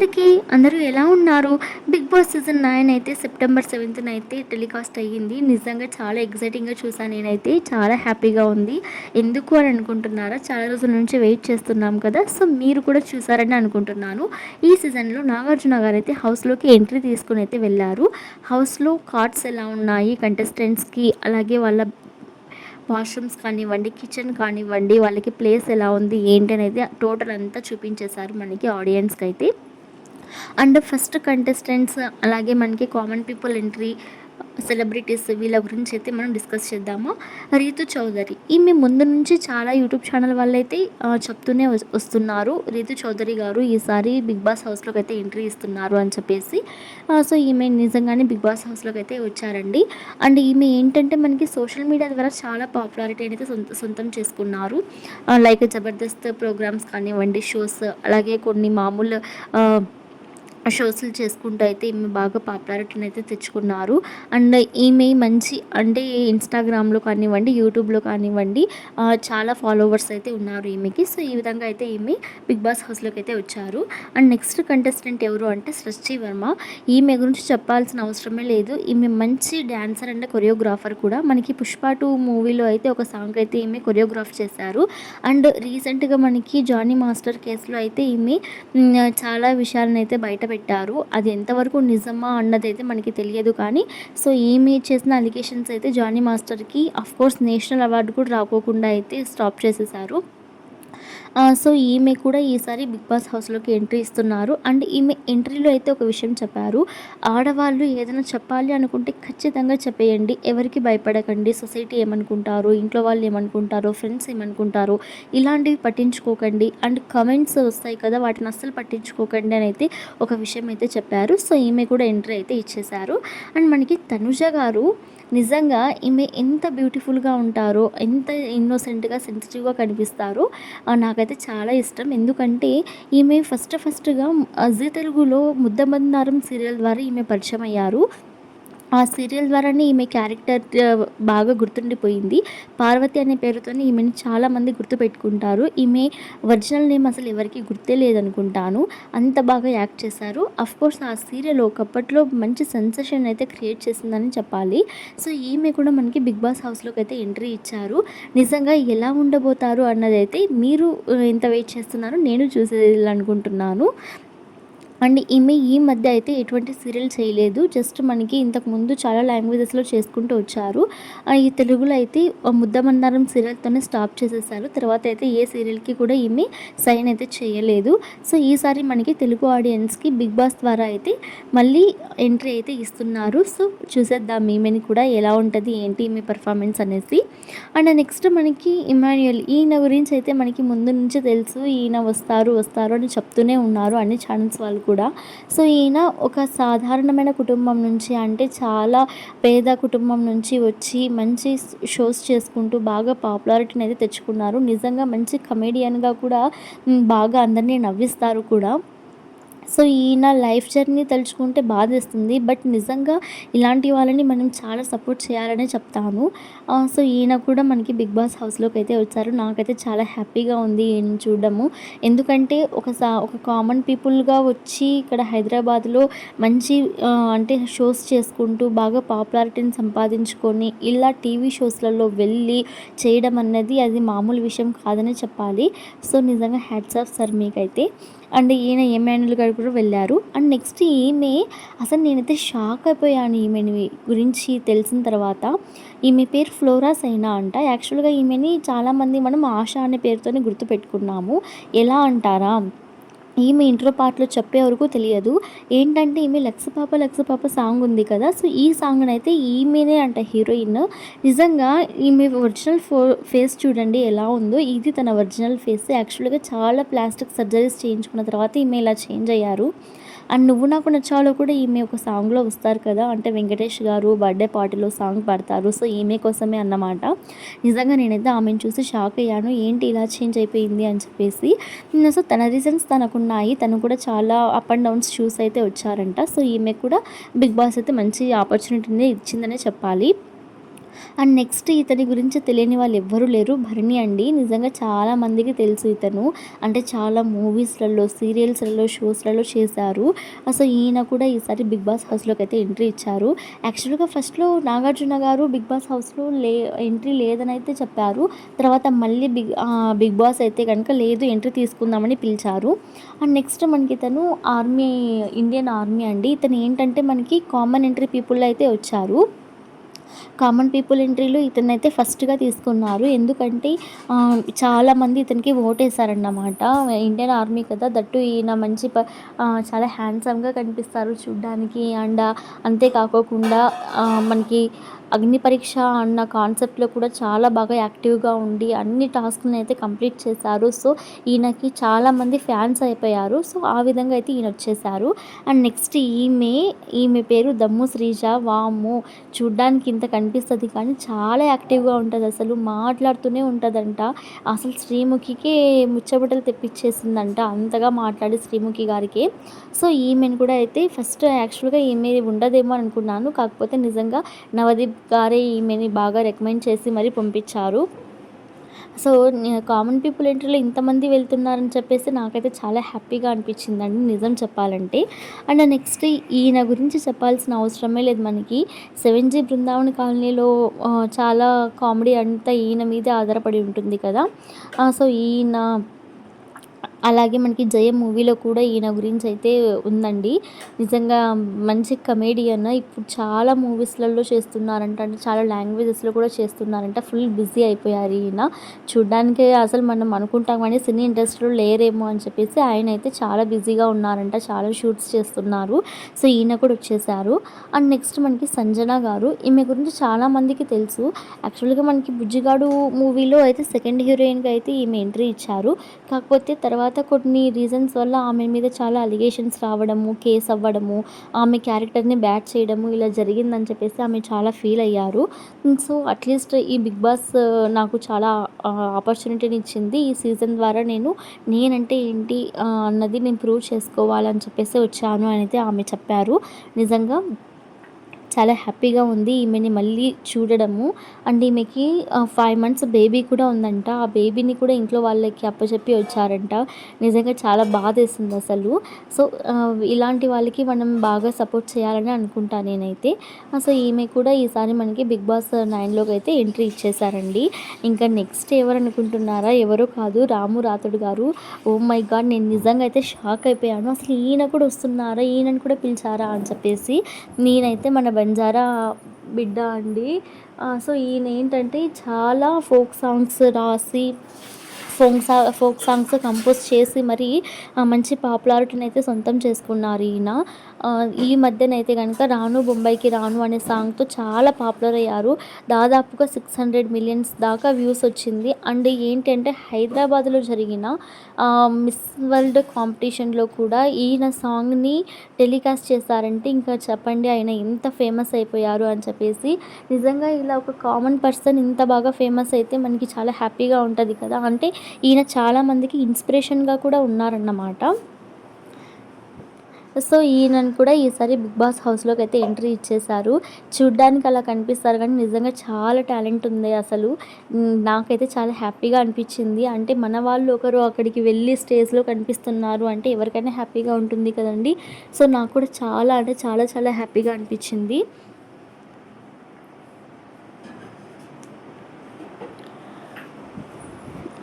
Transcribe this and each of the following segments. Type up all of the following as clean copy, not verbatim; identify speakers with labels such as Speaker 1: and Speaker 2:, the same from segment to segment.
Speaker 1: అందరికీ అందరూ ఎలా ఉన్నారు? 'బిగ్ బాస్' సీజన్ 9 అయితే సెప్టెంబర్ 7న అయితే టెలికాస్ట్ అయ్యింది. నిజంగా చాలా ఎక్సైటింగ్‌గా చూసాను నేనైతే. చాలా హ్యాపీగా ఉంది. ఎందుకు అని అనుకుంటున్నారా? చాలా రోజుల నుంచి వెయిట్ చేస్తున్నాం కదా! సో, మీరు కూడా చూసారని అనుకుంటున్నాను. ఈ సీజన్‌లో నాగార్జున గారైతే హౌస్‌లోకి ఎంట్రీ తీసుకొనైతే వెళ్లారు. హౌస్‌లో కార్డ్స్ ఎలా ఉన్నాయి కంటెస్టెంట్స్‌కి, అలాగే వాళ్ళ వాష్‌రూమ్స్ కానివ్వండి, కిచెన్ కానివ్వండి, వాళ్ళకి ప్లేస్ ఎలా ఉంది, ఏంటి అనేది టోటల్ అంతా చూపించేశారు మనకి ఆడియన్స్‌కైతే. అండ్ ఫస్ట్ కంటెస్టెంట్స్ అలాగే మనకి కామన్ పీపుల్ ఎంట్రీ, సెలబ్రిటీస్ వీళ్ళ గురించి అయితే మనం డిస్కస్ చేద్దాము. రీతు చౌదరి ఈమె ముందు నుంచి చాలా యూట్యూబ్ ఛానల్ వాళ్ళైతే చెప్తూనే వస్తున్నారు. రీతు చౌదరి గారు ఈసారి బిగ్ బాస్ హౌస్లోకి అయితే ఎంట్రీ ఇస్తున్నారు అని చెప్పేసి. సో ఈమె నిజంగానే బిగ్ బాస్ హౌస్లోకి అయితే వచ్చారండి. అండ్ ఈమె ఏంటంటే మనకి సోషల్ మీడియా ద్వారా చాలా పాపులారిటీ అనేది సొంతం చేసుకున్నారు. లైక్ జబర్దస్త్ ప్రోగ్రామ్స్ కానివ్వండి, షోస్, అలాగే కొన్ని మామూలు షోస్‌లు చేసుకుంటూ అయితే ఈమె బాగా పాపులారిటీని అయితే తెచ్చుకున్నారు. అండ్ ఈమె మంచి అంటే ఇన్‌స్టాగ్రామ్‌లో కానివ్వండి, యూట్యూబ్‌లో కానివ్వండి చాలా ఫాలోవర్స్ అయితే ఉన్నారు ఈమెకి. సో, ఈ విధంగా అయితే ఈమె బిగ్ బాస్ హౌస్‌లోకి అయితే వచ్చారు. అండ్ నెక్స్ట్ కంటెస్టెంట్ ఎవరు అంటే సృష్టి వర్మ. ఈమె గురించి చెప్పాల్సిన అవసరమే లేదు. ఈమె మంచి డాన్సర్ అండ్ కొరియోగ్రాఫర్ కూడా. మనకి 'పుష్ప 2' మూవీలో అయితే ఒక సాంగ్ అయితే ఈమె కొరియోగ్రాఫ్ చేశారు. అండ్ రీసెంట్‌గా మనకి 'జానీ మాస్టర్' కేసులో అయితే ఈమె చాలా విషయాలనైతే బయటపెట్టారు. అది ఎంతవరకు నిజమా అన్నదైతే మనకి తెలియదు కానీ, సో, ఈమె చేసిన అలిగేషన్స్ అయితే జానీ మాస్టర్‌కి ఆఫ్‌కోర్స్ నేషనల్ అవార్డు కూడా రాకోకుండా అయితే స్టాప్ చేసేశారు. సో, ఈమె కూడా ఈసారి బిగ్ బాస్ హౌస్‌లోకి ఎంట్రీ ఇస్తున్నారు. అండ్ ఈమె ఎంట్రీలో అయితే ఒక విషయం చెప్పారు. ఆడవాళ్ళు ఏదైనా చెప్పాలి అనుకుంటే ఖచ్చితంగా చెప్పేయండి. ఎవరికీ భయపడకండి. సొసైటీ ఏమనుకుంటారో, ఇంట్లో వాళ్ళు ఏమనుకుంటారో, ఫ్రెండ్స్ ఏమనుకుంటారో ఇలాంటివి పట్టించుకోకండి. అండ్ కామెంట్స్ వస్తాయి కదా! వాటిని అస్సలు పట్టించుకోకండి అని అయితే ఒక విషయం అయితే చెప్పారు. సో, ఈమె కూడా ఎంట్రీ అయితే ఇచ్చేశారు. అండ్ మనకి తనుజ గారు నిజంగా ఈమె ఎంత బ్యూటిఫుల్‌గా ఉంటారో, ఎంత ఇన్నోసెంట్‌గా, సెన్సిటివ్‌గా కనిపిస్తారో నాకైతే చాలా ఇష్టం. ఎందుకంటే ఈమె ఫస్ట్‌గా జీ తెలుగులో 'ముద్దమందారం' సీరియల్ ద్వారా ఈమె పరిచయమయ్యారు. ఆ సీరియల్ ద్వారానే ఈమె క్యారెక్టర్ బాగా గుర్తుండిపోయింది. పార్వతి అనే పేరుతోనే ఈమెని చాలామంది గుర్తుపెట్టుకుంటారు. ఈమె ఒరిజినల్ నేమ్ అసలు ఎవరికీ గుర్తే లేదనుకుంటాను. అంత బాగా యాక్ట్ చేశారు. అఫ్‌కోర్స్ ఆ సీరియల్ ఒకప్పట్లో మంచి సెన్సేషన్ అయితే క్రియేట్ చేసిందని చెప్పాలి. సో, ఈమె కూడా మనకి బిగ్ బాస్ హౌస్‌లోకి అయితే ఎంట్రీ ఇచ్చారు. నిజంగా ఎలా ఉండబోతారు అన్నదైతే మీరు ఎంత వెయిట్ చేస్తున్నారో నేను చూసేయాలనుకుంటున్నాను. అండ్ ఈమె ఈ మధ్య అయితే ఎటువంటి సీరియల్ చేయలేదు. జస్ట్ మనకి ఇంతకుముందు చాలా లాంగ్వేజెస్‌లో చేసుకుంటూ వచ్చారు. ఈ తెలుగులో అయితే 'ముద్దమందారం' సీరియల్‌తోనే స్టాప్ చేసేసారు. తర్వాత అయితే ఏ సీరియల్‌కి కూడా ఈమె సైన్ అయితే చేయలేదు. సో, ఈసారి మనకి తెలుగు ఆడియన్స్‌కి బిగ్ బాస్ ద్వారా అయితే మళ్ళీ ఎంట్రీ అయితే ఇస్తున్నారు. సో, చూసేద్దాం ఈమెని కూడా ఎలా ఉంటది, ఏంటి ఈమె పెర్ఫార్మెన్స్ అనేసి. అండ్ నెక్స్ట్ మనకి ఇమాన్యుయల్. ఈయన గురించి అయితే మనకి ముందు నుంచే తెలుసు. ఈయన వస్తారు అని చెప్తూనే ఉన్నారు అన్ని ఛానల్స్ వాళ్ళు కూడా. సో, ఈయన ఒక సాధారణమైన కుటుంబం నుంచి అంటే చాలా పేద కుటుంబం నుంచి వచ్చి మంచి షోస్ చేసుకుంటూ బాగా పాపులారిటీని అయితే తెచ్చుకున్నారు. నిజంగా మంచి కమెడియన్‌గా కూడా బాగా అందరిని నవ్విస్తారు కూడా. సో, ఈయన లైఫ్ జర్నీ తలుచుకుంటే బాధేస్తుంది. బట్ నిజంగా ఇలాంటి వాళ్ళని మనం చాలా సపోర్ట్ చేయాలనే చెప్తాను. సో, ఈయన కూడా మనకి బిగ్ బాస్ హౌస్‌లోకి అయితే వచ్చారు. నాకైతే చాలా హ్యాపీగా ఉంది ఈయనని చూడడము. ఎందుకంటే ఒక కామన్ పీపుల్‌గా వచ్చి ఇక్కడ హైదరాబాద్‌లో మంచి అంటే షోస్ చేసుకుంటూ బాగా పాపులారిటీని సంపాదించుకొని ఇలా టీవీ షోస్‌లలో వెళ్ళి చేయడం అన్నది అది మామూలు విషయం కాదనే చెప్పాలి. సో, నిజంగా హ్యాట్స్ ఆఫ్ సార్ మీకైతే. అండ్ ఈయన ఇమాన్యుయల్ గారు కూడా వెళ్ళారు. అండ్ నెక్స్ట్ ఈమె అసలు నేనైతే షాక్ అయిపోయాను ఈమెని గురించి తెలిసిన తర్వాత. ఈమె పేరు ఫ్లోరా సైనా అంట. యాక్చువల్‌గా ఈమెని చాలామంది మనం ఆశ అనే పేరుతోనే గుర్తుపెట్టుకున్నాము. ఎలా అంటారా? ఈమె ఇంట్రో పార్ట్‌లో చెప్పే వరకు తెలియదు. ఏంటంటే ఈమె 'లక్స్ పాప' సాంగ్ ఉంది కదా! సో, ఈ సాంగ్‌నైతే ఈమెనే అంట హీరోయిన్. నిజంగా ఈమె ఒరిజినల్ ఫేస్ చూడండి ఎలా ఉందో. ఇది తన ఒరిజినల్ ఫేస్. యాక్చువల్‌గా చాలా ప్లాస్టిక్ సర్జరీస్ చేయించుకున్న తర్వాత ఈమె ఇలా చేంజ్ అయ్యారు. అండ్ 'నువ్వు నాకు నచ్చాలో' కూడా ఈమె ఒక సాంగ్‌లో వస్తారు కదా! అంటే వెంకటేష్ గారు బర్త్‌డే పార్టీలో సాంగ్ పాడతారు. సో, ఈమె కోసమే అన్నమాట. నిజంగా నేనైతే ఆమెను చూసి షాక్ అయ్యాను. ఏంటి ఇలా చేంజ్ అయిపోయింది అని చెప్పేసి. సో, తన రీజన్స్ తనకున్నాయి. తను కూడా చాలా అప్ అండ్ డౌన్స్ చూసి అయితే వచ్చారంట. సో, ఈమెకు కూడా బిగ్ బాస్ అయితే మంచి ఆపర్చునిటీని ఇచ్చిందనే చెప్పాలి. అండ్ నెక్స్ట్ ఇతని గురించి తెలియని వాళ్ళు ఎవ్వరూ లేరు. భరణి అండి. నిజంగా చాలా మందికి తెలుసు ఇతను. అంటే చాలా మూవీస్‌లలో, సీరియల్స్‌లలో, షోస్‌లలో చేశారు. అసలు ఈయన కూడా ఈసారి 'బిగ్ బాస్' హౌస్‌లోకైతే ఎంట్రీ ఇచ్చారు. యాక్చువల్‌గా ఫస్ట్‌లో నాగార్జున గారు 'బిగ్ బాస్' హౌస్‌లో ఎంట్రీ లేదనైతే చెప్పారు. తర్వాత మళ్ళీ 'బిగ్ బాస్' అయితే గనుక లేదు, ఎంట్రీ తీసుకుందామని పిలిచారు. అండ్ నెక్స్ట్ మనకి ఇతను ఇండియన్ ఆర్మీ అండి. ఇతను ఏంటంటే మనకి కామన్ ఎంట్రీ పీపుల్‌లో అయితే వచ్చారు. కామన్ పీపుల్ ఎంట్రీలో ఇతనైతే ఫస్ట్‌గా తీసుకున్నారు. ఎందుకంటే చాలామంది ఇతనికి ఓటేసారన్నమాట. ఇండియన్ ఆర్మీ కదా! దట్టు ఈయన చాలా హ్యాండ్సమ్‌గా కనిపిస్తారు చూడ్డానికి. అండ్ అంతే కాకోకుండా మనకి అగ్ని పరీక్ష అన్న కాన్సెప్ట్‌లో కూడా చాలా బాగా యాక్టివ్‌గా ఉండి అన్ని టాస్క్‌ని అయితే కంప్లీట్ చేశారు. సో, ఈయనకి చాలామంది ఫ్యాన్స్ అయిపోయారు. సో, ఆ విధంగా అయితే ఈయనొచ్చేసారు. అండ్ నెక్స్ట్ ఈమె పేరు దమ్ము శ్రీజ. వామ్మో! చూడ్డానికి ఇంత కనిపిస్తది కానీ చాలా యాక్టివ్‌గా ఉంటదసలు. మాట్లాడుతూనే ఉంటదంట. అసలు శ్రీముఖికే ముచ్చమటలు తెప్పిచ్చేసిందంట. అంతగా మాట్లాడి శ్రీముఖి గారికి. సో, ఈమెను కూడా అయితే ఫస్ట్ యాక్చువల్‌గా ఈమె ఉండదేమో అనుకున్నాను. కాకపోతే నిజంగా నవదీప్ గారే ఈమెని బాగా రికమెండ్ చేసి మరీ పంపించారు. సో, కామన్ పీపుల్ ఎంట్రీలో ఇంతమంది వెళ్తున్నారని చెప్పేసి నాకైతే చాలా హ్యాపీగా అనిపించిందండి నిజం చెప్పాలంటే. అండ్ నెక్స్ట్ ఈయన గురించి చెప్పాల్సిన అవసరమే లేదు మనకి. 7జీ బృందావన్ కాలనీలో చాలా కామెడీ అంతా ఈయన మీదే ఆధారపడి ఉంటుంది కదా! సో, ఈయన అలాగే మనకి 'జయం' మూవీలో కూడా ఈయన గురించయితే ఉందండి. నిజంగా మంచి కమెడియన్. ఇప్పుడు చాలా మూవీస్‌లలో చేస్తున్నారంట. అంటే చాలా లాంగ్వేజెస్‌లో కూడా చేస్తున్నారంట. ఫుల్ బిజీ అయిపోయారు ఈయన. చూడ్డానికే అసలు మనం అనుకుంటాం గానీ సినీ ఇండస్ట్రీలో లేరేమో అని చెప్పేసి ఆయనైతే చాలా బిజీగా ఉన్నారంట. చాలా షూట్స్ చేస్తున్నారు. సో, ఈయన కూడా వచ్చేసారు. అండ్ నెక్స్ట్ మనకి సంజన గారు. ఈమె గురించి చాలా మందికి తెలుసు. యాక్చువల్‌గా మనకి 'బుజ్జిగాడు' మూవీలో అయితే సెకండ్ హీరోయిన్‌గా అయితే ఈమె ఎంట్రీ ఇచ్చారు. కాకపోతే తర్వాత కొన్ని రీజన్స్ వల్ల ఆమె మీద చాలా అలిగేషన్స్ రావడము, కేస్ అవ్వడము, ఆమె క్యారెక్టర్‌ని బ్యాడ్ చేయడము ఇలా జరిగిందని చెప్పేసి ఆమె చాలా ఫీల్ అయ్యారు. సో, అట్‌లీస్ట్ ఈ 'బిగ్ బాస్' నాకు చాలా ఆపర్చునిటీని ఇచ్చింది. ఈ సీజన్ ద్వారా నేనంటే ఏంటి అన్నది నేను ప్రూవ్ చేసుకోవాలని చెప్పేసి వచ్చాను అని అయితే ఆమె చెప్పారు. నిజంగా చాలా హ్యాపీగా ఉంది ఈమెని మళ్ళీ చూడడము. అండ్ ఈమెకి 5 మంత్స్ బేబీ కూడా ఉందంట. ఆ బేబీని కూడా ఇంట్లో వాళ్ళకి అప్పచెప్పి వచ్చారంట. నిజంగా చాలా బాధేసిందసలు. సో, ఇలాంటి వాళ్ళకి మనం బాగా సపోర్ట్ చేయాలని అనుకుంటా నేనైతే. సో, ఈమె కూడా ఈసారి మనకి 'బిగ్ బాస్ 9' అయితే ఎంట్రీ ఇచ్చేసారండి. ఇంకా నెక్స్ట్ ఎవరనుకుంటున్నారా? ఎవరో కాదు, రాము రాథోడ్ గారు. Oh my God! నేను నిజంగా అయితే షాక్ అయిపోయాను. అసలు ఈయన కూడా వస్తున్నారా? ఈయనని కూడా పిలిచారా? అని చెప్పేసి. నేనైతే మన బంజారా బిడ్డ అండి. సో, ఈయన ఏంటంటే చాలా ఫోక్ సాంగ్స్ రాసి ఫోక్ సాంగ్స్ కంపోజ్ చేసి మరి మంచి పాపులారిటీని అయితే సొంతం చేసుకున్నారు ఈయన. ఈ మధ్యనైతే గనుక 'రాను బొంబాయికి రాను' అనే సాంగ్‌తో చాలా పాపులర్ అయ్యారు. దాదాపుగా 600 మిలియన్స్ దాకా వ్యూస్ వచ్చింది. అండ్ ఏంటంటే హైదరాబాద్‌లో జరిగిన మిస్ వరల్డ్ కాంపిటీషన్‌లో కూడా ఈయన సాంగ్‌ని టెలికాస్ట్ చేశారంటే ఇంకా చెప్పండి ఆయన ఎంత ఫేమస్ అయిపోయారు అని చెప్పేసి. నిజంగా ఇలా ఒక కామన్ పర్సన్ ఇంత బాగా ఫేమస్ అయితే మనకి చాలా హ్యాపీగా ఉంటది కదా! అంటే ఈయన చాలామందికి ఇన్స్పిరేషన్‌గా కూడా ఉన్నారన్నమాట. సో, ఈయనను కూడా ఈసారి 'బిగ్ బాస్' హౌస్‌లోకి అయితే ఎంట్రీ ఇచ్చేశారు. చూడ్డానికి అలా కనిపిస్తారు కానీ నిజంగా చాలా టాలెంట్ ఉంది అసలు. నాకైతే చాలా హ్యాపీగా అనిపించింది. అంటే మన వాళ్ళు ఒకరు అక్కడికి వెళ్ళి స్టేజ్‌లో కనిపిస్తున్నారు అంటే ఎవరికైనా హ్యాపీగా ఉంటుంది కదండీ! సో, నాకు కూడా చాలా అంటే చాలా చాలా హ్యాపీగా అనిపించింది.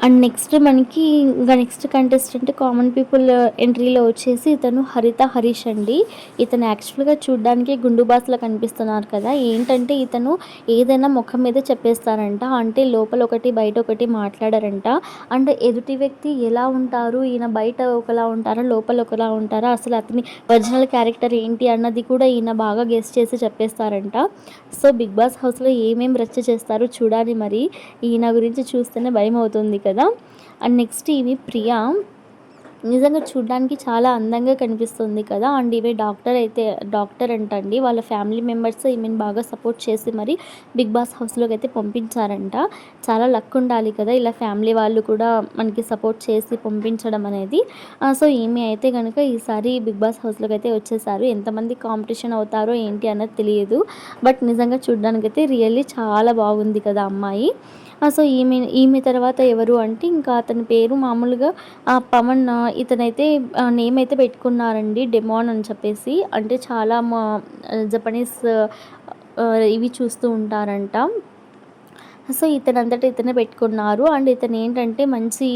Speaker 1: అండ్ నెక్స్ట్ మనకి ఇంకా నెక్స్ట్ కంటెస్టెంట్ కామన్ పీపుల్ ఎంట్రీలో వచ్చేసి ఇతను హరిత హరీష్ అండి. ఇతను యాక్చువల్‌గా చూడ్డానికి గుండు బాస్‌లా కనిపిస్తున్నారు కదా! ఏంటంటే ఇతను ఏదైనా ముఖం మీద చెప్పేస్తారంట. అంటే లోపల ఒకటి బయట ఒకటి మాట్లాడరంట. అండ్ ఎదుటి వ్యక్తి ఎలా ఉంటారు, ఈయన బయట ఒకలా ఉంటారా, లోపల ఒకలా ఉంటారా, అసలు అతని ఒరిజినల్ క్యారెక్టర్ ఏంటి అన్నది కూడా ఈయన బాగా గెస్ చేసి చెప్పేస్తారంట. సో, 'బిగ్ బాస్' హౌస్‌లో ఏమేం రచ్చ చేస్తారో చూడాలి మరి. ఈయన గురించి చూస్తేనే భయమవుతుంది కదా! అండ్ నెక్స్ట్ ఈమె ప్రియా. నిజంగా చూడ్డానికి చాలా అందంగా కనిపిస్తుంది కదా! అండ్ ఈమె డాక్టర్ అంటండి. వాళ్ళ ఫ్యామిలీ మెంబర్స్ ఈమెను బాగా సపోర్ట్ చేసి మరి 'బిగ్ బాస్' హౌస్‌లోకైతే పంపించారంట. చాలా లక్ ఉండాలి కదా! ఇలా ఫ్యామిలీ వాళ్ళు కూడా మనకి సపోర్ట్ చేసి పంపించడం అనేది. సో, ఈమె అయితే గనుక ఈసారి 'బిగ్ బాస్' హౌస్‌లోకైతే వచ్చేసారు. ఎంతమంది కాంపిటీషన్ అవుతారో ఏంటి అన్నది తెలియదు. బట్ నిజంగా చూడ్డానికైతే రియల్లీ చాలా బాగుంది కదా అమ్మాయి. సో, ఈమె తర్వాత ఎవరు అంటే ఇంకా అతని పేరు మామూలుగా పవన్, ఇతనైతే నేమ్ అయితే పెట్టుకున్నారండి. డెమాన్ అని చెప్పేసి. అంటే చాలా జపనీస్ ఇవి చూస్తూ ఉంటారంట. సో, ఇతనంతట ఇతనే పెట్టుకున్నారు. అండ్ ఇతనేంటంటే మంచి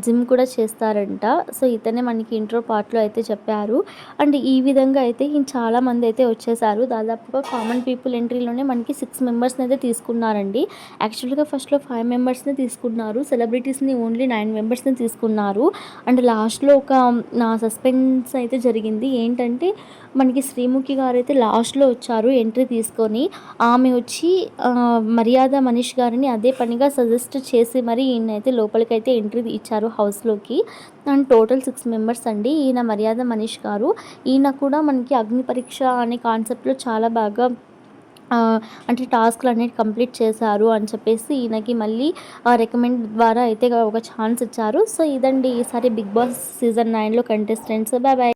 Speaker 1: జిమ్ కూడా చేస్తారంట. సో, ఇతనే మనకి ఇంట్రో పార్ట్‌లో అయితే చెప్పారు. అండ్ ఈ విధంగా అయితే చాలామందయితే వచ్చేసారు. దాదాపుగా కామన్ పీపుల్ ఎంట్రీలోనే మనకి 6 మెంబర్స్‌నైతే తీసుకున్నారండి. యాక్చువల్‌గా ఫస్ట్‌లో 5 మెంబర్స్‌ని తీసుకున్నారు. సెలబ్రిటీస్‌ని ఓన్లీ 9 మెంబర్స్‌ని తీసుకున్నారు. అండ్ లాస్ట్‌లో ఒక సస్పెన్స్ అయితే జరిగింది. ఏంటంటే మనకి శ్రీముఖి గారైతే లాస్ట్‌లో వచ్చారు ఎంట్రీ తీసుకొని. ఆమె వచ్చి మర్యాద మనీష్ గారిని అదే పనిగా సజెస్ట్ చేసి మరి ఈయనైతే లోపలికైతే ఎంట్రీ ఇచ్చారు హౌస్‌లోకి. అండ్ టోటల్ 6 మెంబర్స్ అండి. ఈయన మర్యాద మనీష్ గారు. ఈయన కూడా మనకి అగ్ని పరీక్ష అనే కాన్సెప్ట్‌లో చాలా బాగా అంటే టాస్క్‌లనేవి కంప్లీట్ చేశారు అని చెప్పేసి ఈయనకి మళ్ళీ రికమెండ్ ద్వారా అయితే ఒక ఛాన్స్ ఇచ్చారు. సో, ఇదండి ఈసారి 'బిగ్ బాస్' సీజన్ 9లో కంటెస్టెంట్స్. Bye bye.